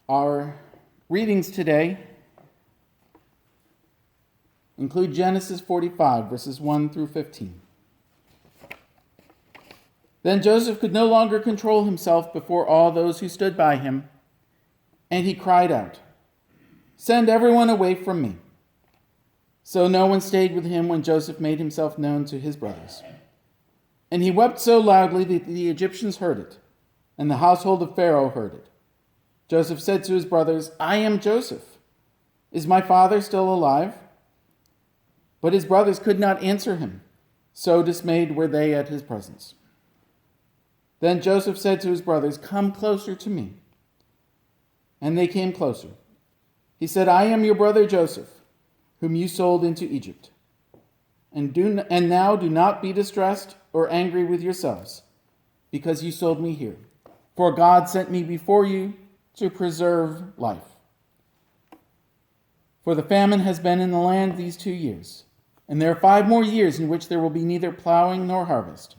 Our readings today include Genesis 45, verses 1 through 15. Then Joseph could no longer control himself before all those who stood by him, and he cried out, "Send everyone away from me." So no one stayed with him when Joseph made himself known to his brothers. And he wept so loudly that the Egyptians heard it, and the household of Pharaoh heard it. Joseph said to his brothers, "I am Joseph. Is my father still alive?" But his brothers could not answer him, so dismayed were they at his presence. Then Joseph said to his brothers, "Come closer to me." And they came closer. He said, "I am your brother Joseph, whom you sold into Egypt. And now do not be distressed or angry with yourselves, because you sold me here. For God sent me before you to preserve life. For the famine has been in the land these 2 years, and there are 5 more years in which there will be neither plowing nor harvest.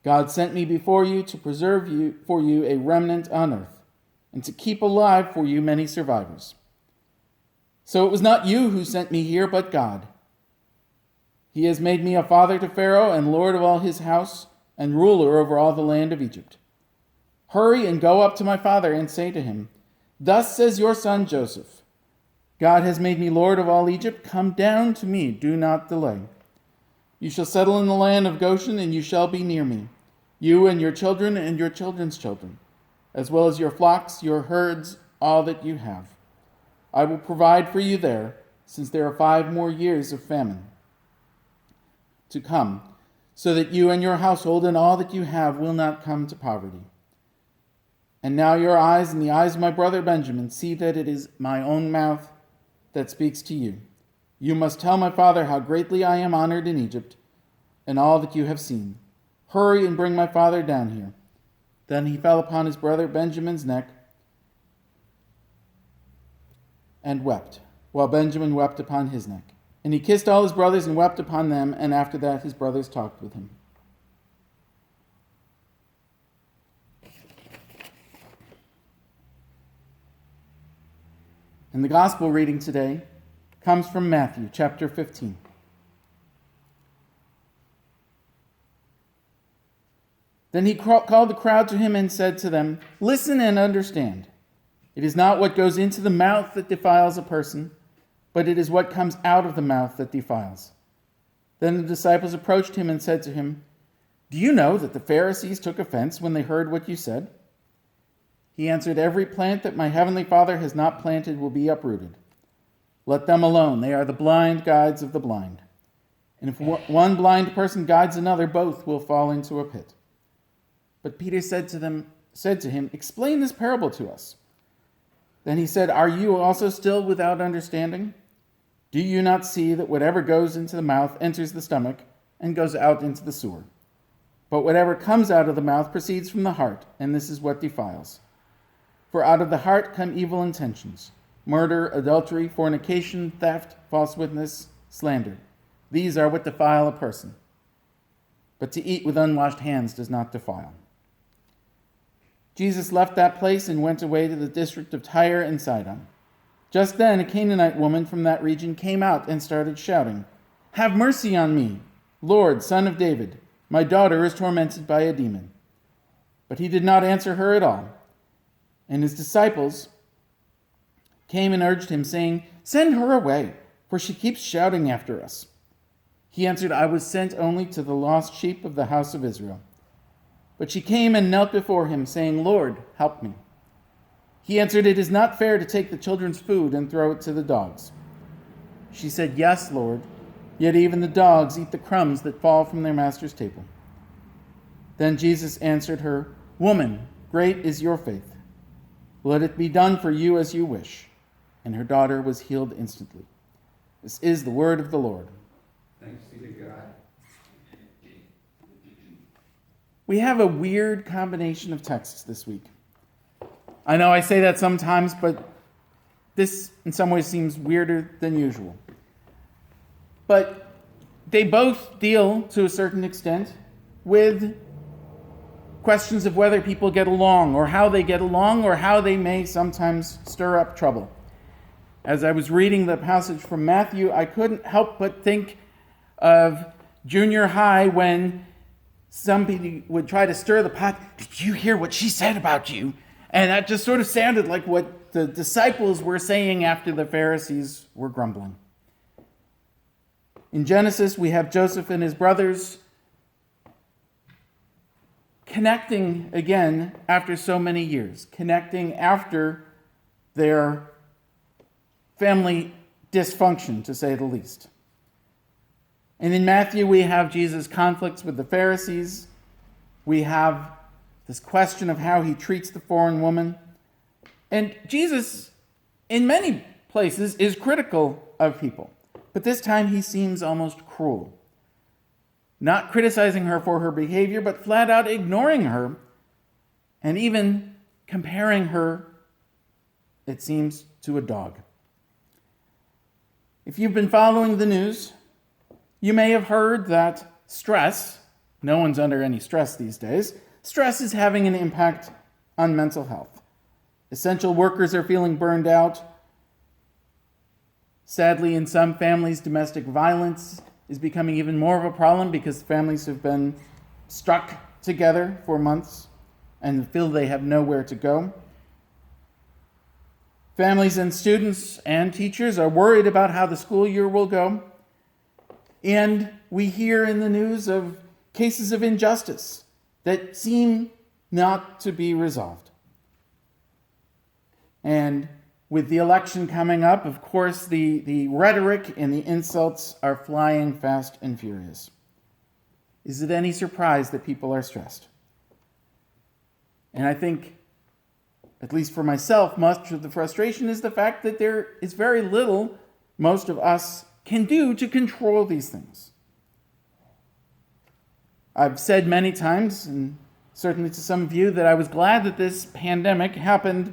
God sent me before you to preserve for you a remnant on earth, and to keep alive for you many survivors. So it was not you who sent me here, but God. He has made me a father to Pharaoh and lord of all his house and ruler over all the land of Egypt. Hurry and go up to my father and say to him, 'Thus says your son Joseph, God has made me lord of all Egypt. Come down to me, do not delay. You shall settle in the land of Goshen, and you shall be near me, you and your children and your children's children, as well as your flocks, your herds, all that you have. I will provide for you there, since there are 5 more years of famine to come, so that you and your household and all that you have will not come to poverty. And now your eyes and the eyes of my brother Benjamin see that it is my own mouth that speaks to you. You must tell my father how greatly I am honored in Egypt, and all that you have seen. Hurry and bring my father down here." Then he fell upon his brother Benjamin's neck and wept, while Benjamin wept upon his neck. And he kissed all his brothers and wept upon them, and after that his brothers talked with him. And the gospel reading today comes from Matthew chapter 15. Then he called the crowd to him and said to them, "Listen and understand. It is not what goes into the mouth that defiles a person, but it is what comes out of the mouth that defiles." Then the disciples approached him and said to him, "Do you know that the Pharisees took offense when they heard what you said?" He answered, "Every plant that my heavenly Father has not planted will be uprooted. Let them alone. They are the blind guides of the blind. And if one blind person guides another, both will fall into a pit." But Peter said to him, "Explain this parable to us." Then he said, "Are you also still without understanding? Do you not see that whatever goes into the mouth enters the stomach and goes out into the sewer? But whatever comes out of the mouth proceeds from the heart, and this is what defiles. For out of the heart come evil intentions, murder, adultery, fornication, theft, false witness, slander. These are what defile a person. But to eat with unwashed hands does not defile." Jesus left that place and went away to the district of Tyre and Sidon. Just then a Canaanite woman from that region came out and started shouting, "Have mercy on me, Lord, Son of David. My daughter is tormented by a demon." But he did not answer her at all. And his disciples came and urged him, saying, "Send her away, for she keeps shouting after us." He answered, "I was sent only to the lost sheep of the house of Israel." But she came and knelt before him, saying, "Lord, help me." He answered, "It is not fair to take the children's food and throw it to the dogs." She said, "Yes, Lord, yet even the dogs eat the crumbs that fall from their master's table." Then Jesus answered her, "Woman, great is your faith. Let it be done for you as you wish." And her daughter was healed instantly. This is the word of the Lord. Thanks be to God. We have a weird combination of texts this week. I know I say that sometimes, but this in some ways seems weirder than usual. But they both deal, to a certain extent, with questions of whether people get along, or how they get along, or how they may sometimes stir up trouble. As I was reading the passage from Matthew, I couldn't help but think of junior high when somebody would try to stir the pot. Did you hear what she said about you? And that just sort of sounded like what the disciples were saying after the Pharisees were grumbling. In Genesis, we have Joseph and his brothers connecting again after so many years, connecting after their family dysfunction, to say the least. And in Matthew, we have Jesus' conflicts with the Pharisees. We have this question of how he treats the foreign woman. And Jesus, in many places, is critical of people. But this time he seems almost cruel. Not criticizing her for her behavior, but flat out ignoring her, and even comparing her, it seems, to a dog. If you've been following the news, you may have heard that stress, no one's under any stress these days, stress is having an impact on mental health. Essential workers are feeling burned out. Sadly, in some families, domestic violence is becoming even more of a problem because families have been stuck together for months and feel they have nowhere to go. Families and students and teachers are worried about how the school year will go. And we hear in the news of cases of injustice that seem not to be resolved. And with the election coming up, of course, the rhetoric and the insults are flying fast and furious. Is it any surprise that people are stressed? And I think, at least for myself, much of the frustration is the fact that there is very little most of us can do to control these things. I've said many times, and certainly to some of you, that I was glad that this pandemic happened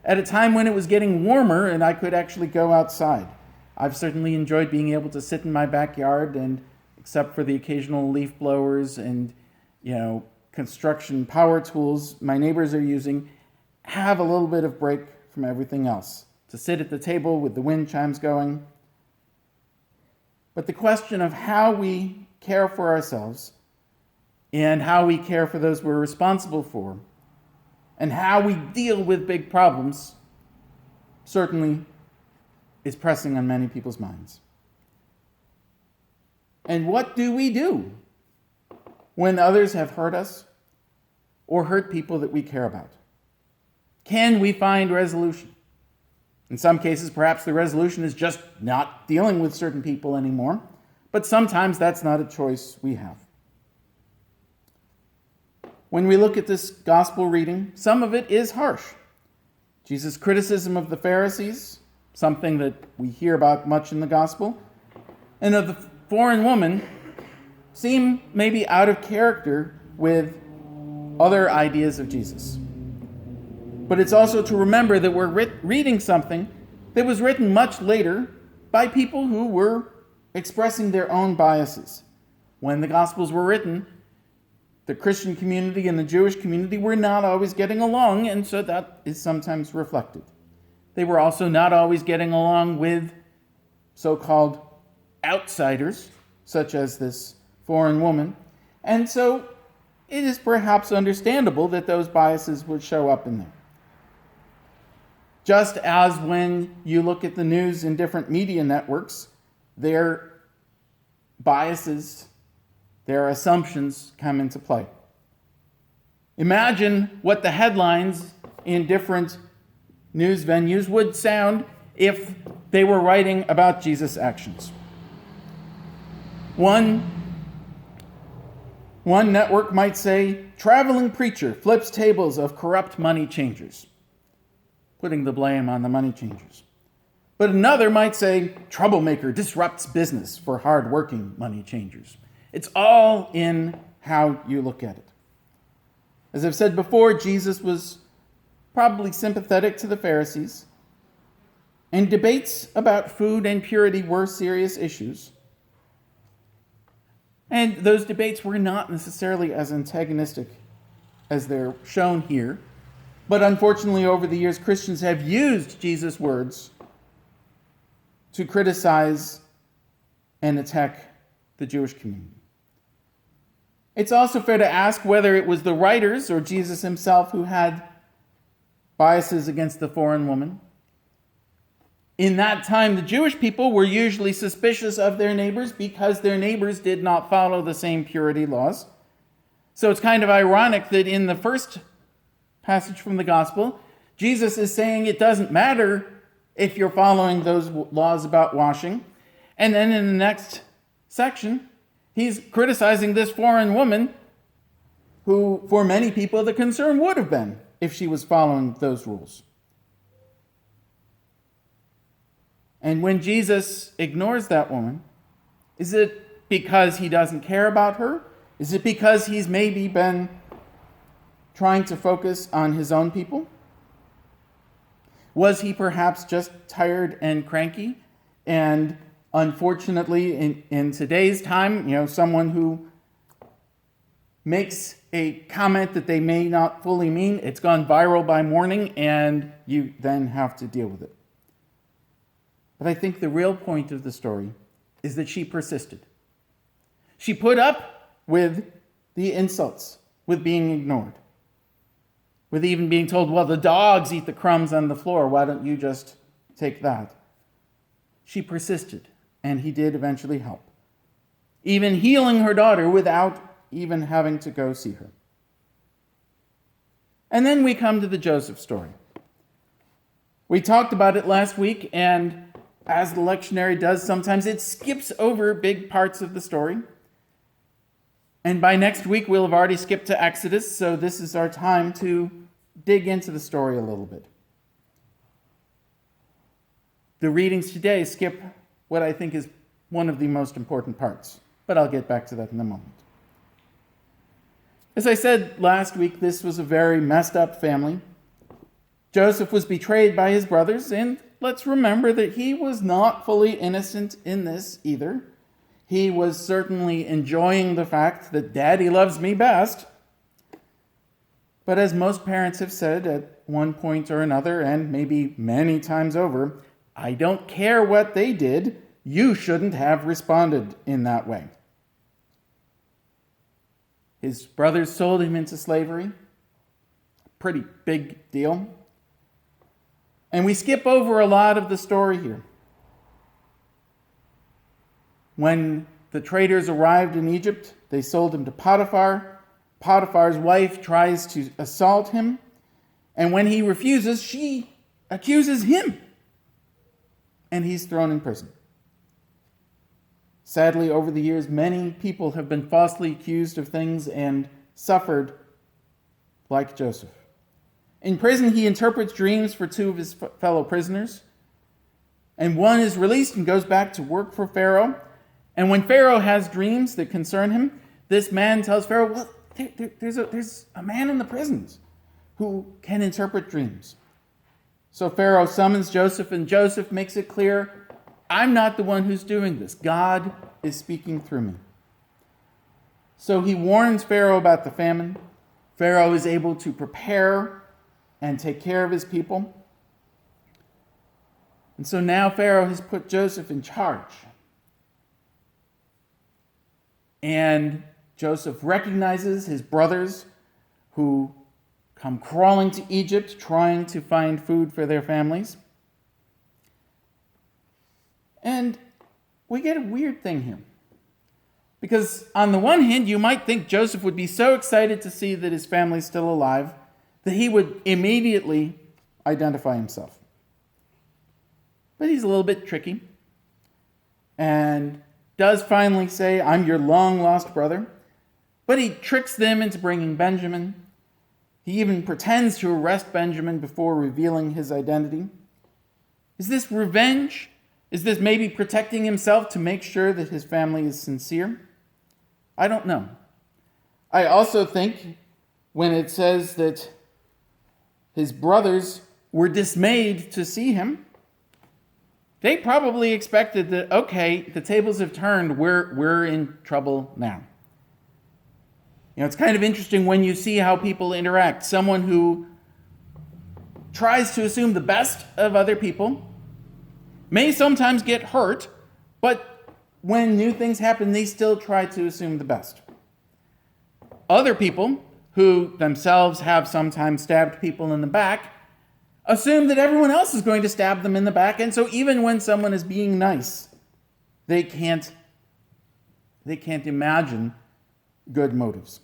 at a time when it was getting warmer and I could actually go outside. I've certainly enjoyed being able to sit in my backyard and, except for the occasional leaf blowers and, construction power tools my neighbors are using, have a little bit of break from everything else. To sit at the table with the wind chimes going. But the question of how we care for ourselves and how we care for those we're responsible for and how we deal with big problems certainly is pressing on many people's minds. And what do we do when others have hurt us or hurt people that we care about? Can we find resolution? In some cases, perhaps the resolution is just not dealing with certain people anymore, but sometimes that's not a choice we have. When we look at this gospel reading, some of it is harsh. Jesus' criticism of the Pharisees, something that we hear about much in the gospel, and of the foreign woman seem maybe out of character with other ideas of Jesus. But it's also to remember that we're reading something that was written much later by people who were expressing their own biases. When the Gospels were written, the Christian community and the Jewish community were not always getting along, and so that is sometimes reflected. They were also not always getting along with so-called outsiders, such as this foreign woman, and so it is perhaps understandable that those biases would show up in there. Just as when you look at the news in different media networks, their biases, their assumptions come into play. Imagine what the headlines in different news venues would sound if they were writing about Jesus' actions. One network might say, "Traveling preacher flips tables of corrupt money changers," putting the blame on the money changers. But another might say, "Troublemaker disrupts business for hard-working money changers." It's all in how you look at it. As I've said before, Jesus was probably sympathetic to the Pharisees, and debates about food and purity were serious issues. And those debates were not necessarily as antagonistic as they're shown here. But unfortunately, over the years, Christians have used Jesus' words to criticize and attack the Jewish community. It's also fair to ask whether it was the writers or Jesus himself who had biases against the foreign woman. In that time, the Jewish people were usually suspicious of their neighbors because their neighbors did not follow the same purity laws. So it's kind of ironic that in the first passage from the gospel, Jesus is saying it doesn't matter if you're following those laws about washing. And then in the next section, he's criticizing this foreign woman who, for many people, the concern would have been if she was following those rules. And when Jesus ignores that woman, is it because he doesn't care about her? Is it because he's maybe been trying to focus on his own people? Was he perhaps just tired and cranky? And unfortunately, in today's time, someone who makes a comment that they may not fully mean, it's gone viral by morning, and you then have to deal with it. But I think the real point of the story is that she persisted. She put up with the insults, with being ignored, with even being told, well, the dogs eat the crumbs on the floor. Why don't you just take that? She persisted, and he did eventually help, even healing her daughter without even having to go see her. And then we come to the Joseph story. We talked about it last week, and as the lectionary does sometimes, it skips over big parts of the story. And by next week, we'll have already skipped to Exodus, so this is our time to dig into the story a little bit. The readings today skip what I think is one of the most important parts, but I'll get back to that in a moment. As I said last week, this was a very messed up family. Joseph was betrayed by his brothers, and let's remember that he was not fully innocent in this either. He was certainly enjoying the fact that Daddy loves me best. But as most parents have said at one point or another, and maybe many times over, I don't care what they did, you shouldn't have responded in that way. His brothers sold him into slavery. Pretty big deal. And we skip over a lot of the story here. When the traders arrived in Egypt, they sold him to Potiphar. Potiphar's wife tries to assault him. And when he refuses, she accuses him. And he's thrown in prison. Sadly, over the years, many people have been falsely accused of things and suffered like Joseph. In prison, he interprets dreams for two of his fellow prisoners. And one is released and goes back to work for Pharaoh. And when Pharaoh has dreams that concern him, this man tells Pharaoh, well, there's a man in the prisons who can interpret dreams. So Pharaoh summons Joseph, and Joseph makes it clear, I'm not the one who's doing this. God is speaking through me. So he warns Pharaoh about the famine. Pharaoh is able to prepare and take care of his people. And so now Pharaoh has put Joseph in charge. And Joseph recognizes his brothers who come crawling to Egypt, trying to find food for their families. And we get a weird thing here. Because on the one hand, you might think Joseph would be so excited to see that his family's still alive that he would immediately identify himself. But he's a little bit tricky. And does finally say, I'm your long-lost brother. But he tricks them into bringing Benjamin. He even pretends to arrest Benjamin before revealing his identity. Is this revenge? Is this maybe protecting himself to make sure that his family is sincere? I don't know. I also think when it says that his brothers were dismayed to see him, they probably expected that, okay, the tables have turned, we're in trouble now. It's kind of interesting when you see how people interact. Someone who tries to assume the best of other people may sometimes get hurt, but when new things happen, they still try to assume the best. Other people who themselves have sometimes stabbed people in the back assume that everyone else is going to stab them in the back, and so even when someone is being nice, they can't imagine good motives.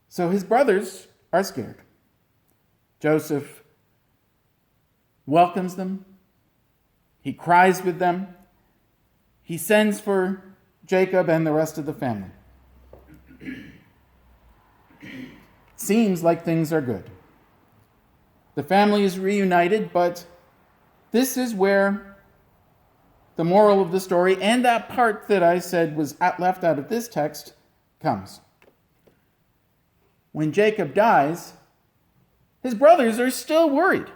So his brothers are scared. Joseph welcomes them. He cries with them. He sends for Jacob and the rest of the family. Seems like things are good. The family is reunited, but this is where the moral of the story and that part that I said was left out of this text comes. When Jacob dies, his brothers are still worried.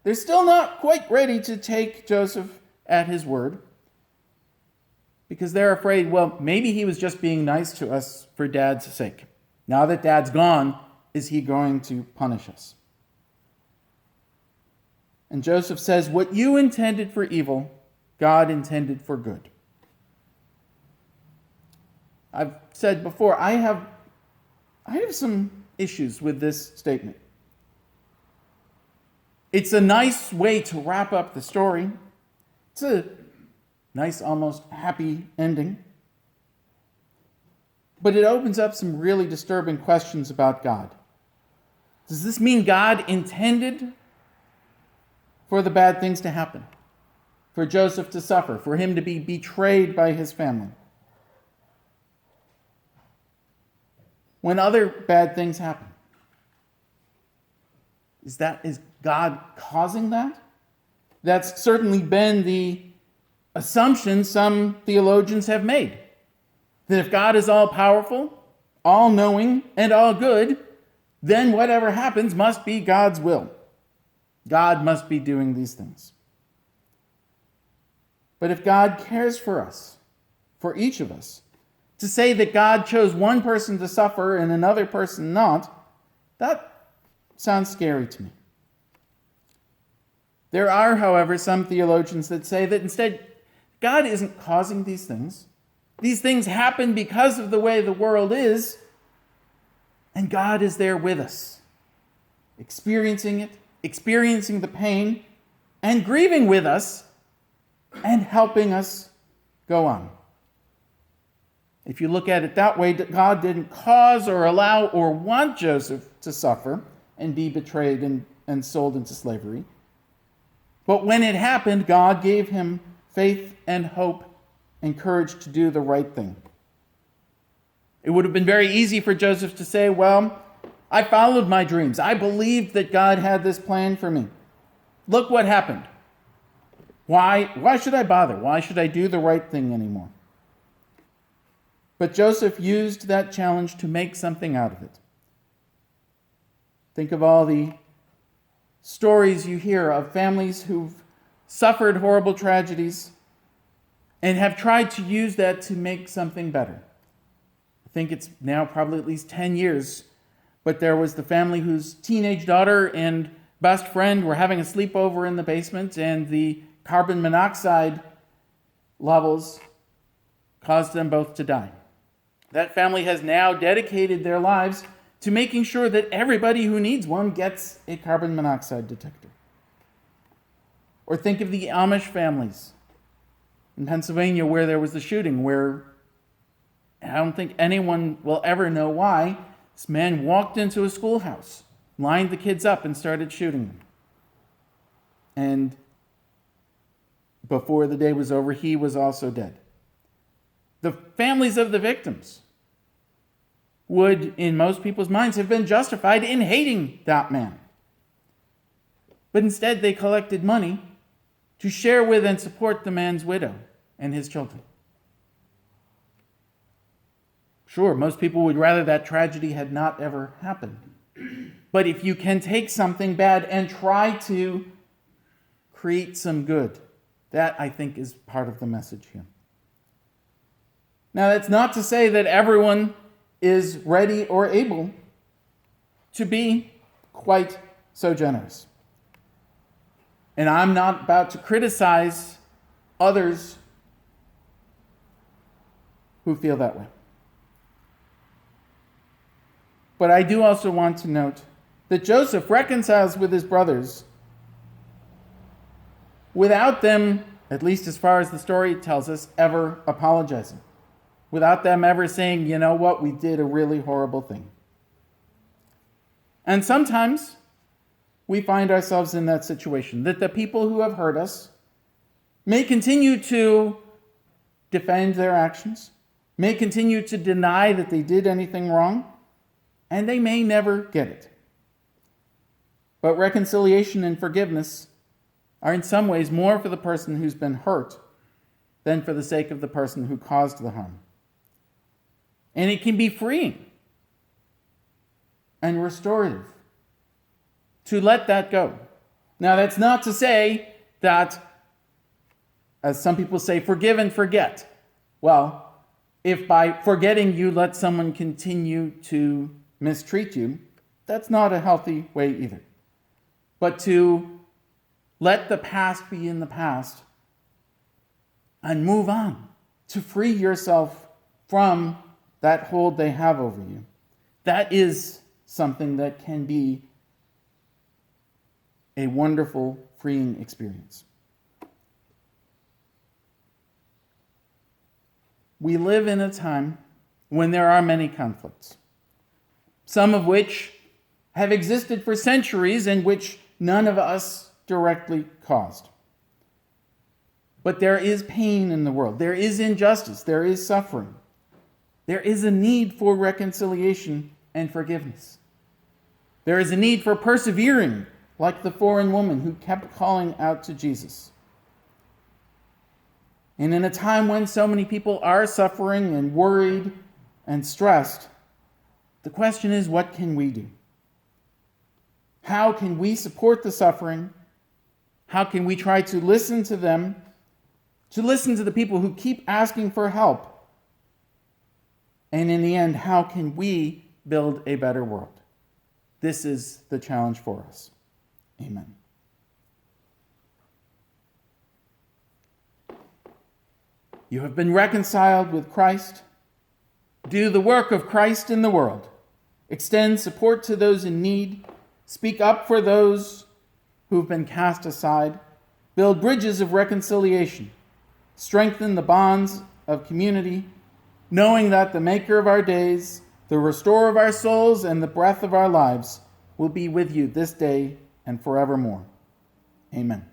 They're still not quite ready to take Joseph at his word because they're afraid, well, maybe he was just being nice to us for Dad's sake. Now that Dad's gone, is he going to punish us? And Joseph says, what you intended for evil, God intended for good. I've said before, I have some issues with this statement. It's a nice way to wrap up the story. It's a nice, almost happy ending. But it opens up some really disturbing questions about God. Does this mean God intended for the bad things to happen? For Joseph to suffer? For him to be betrayed by his family? When other bad things happen, is God causing that? That's certainly been the assumption some theologians have made. That if God is all-powerful, all-knowing, and all-good, then whatever happens must be God's will. God must be doing these things. But if God cares for us, for each of us, to say that God chose one person to suffer and another person not, that sounds scary to me. There are, however, some theologians that say that instead, God isn't causing these things. These things happen because of the way the world is, and God is there with us, experiencing it, experiencing the pain, and grieving with us, and helping us go on. If you look at it that way, God didn't cause or allow or want Joseph to suffer and be betrayed and sold into slavery. But when it happened, God gave him faith and hope and courage to do the right thing. It would have been very easy for Joseph to say, well, I followed my dreams. I believed that God had this plan for me. Look what happened. Why should I bother? Why should I do the right thing anymore? But Joseph used that challenge to make something out of it. Think of all the stories you hear of families who've suffered horrible tragedies and have tried to use that to make something better. I think it's now probably at least 10 years, but there was the family whose teenage daughter and best friend were having a sleepover in the basement, and the carbon monoxide levels caused them both to die. That family has now dedicated their lives to making sure that everybody who needs one gets a carbon monoxide detector. Or think of the Amish families in Pennsylvania where there was the shooting, where I don't think anyone will ever know why this man walked into a schoolhouse, lined the kids up, and started shooting them. And before the day was over, he was also dead. The families of the victims would, in most people's minds, have been justified in hating that man. But instead, they collected money to share with and support the man's widow and his children. Sure, most people would rather that tragedy had not ever happened. But if you can take something bad and try to create some good, that, I think, is part of the message here. Now, that's not to say that everyone is ready or able to be quite so generous. And I'm not about to criticize others who feel that way. But I do also want to note that Joseph reconciles with his brothers without them, at least as far as the story tells us, ever apologizing. Without them ever saying, you know what, we did a really horrible thing. And sometimes we find ourselves in that situation, that the people who have hurt us may continue to defend their actions, may continue to deny that they did anything wrong, and they may never get it. But reconciliation and forgiveness are in some ways more for the person who's been hurt than for the sake of the person who caused the harm. And it can be freeing and restorative to let that go. Now, that's not to say that, as some people say, forgive and forget. Well, if by forgetting you let someone continue to mistreat you, that's not a healthy way either. But to let the past be in the past and move on, to free yourself from that hold they have over you, that is something that can be a wonderful, freeing experience. We live in a time when there are many conflicts, some of which have existed for centuries and which none of us directly caused. But there is pain in the world. There is injustice. There is suffering. There is a need for reconciliation and forgiveness. There is a need for persevering, like the foreign woman who kept calling out to Jesus. And in a time when so many people are suffering and worried and stressed, the question is, what can we do? How can we support the suffering? How can we try to listen to them, to listen to the people who keep asking for help? And in the end, how can we build a better world? This is the challenge for us. Amen. You have been reconciled with Christ. Do the work of Christ in the world. Extend support to those in need. Speak up for those who've been cast aside. Build bridges of reconciliation. Strengthen the bonds of community, knowing that the maker of our days, the restorer of our souls, and the breath of our lives will be with you this day and forevermore. Amen.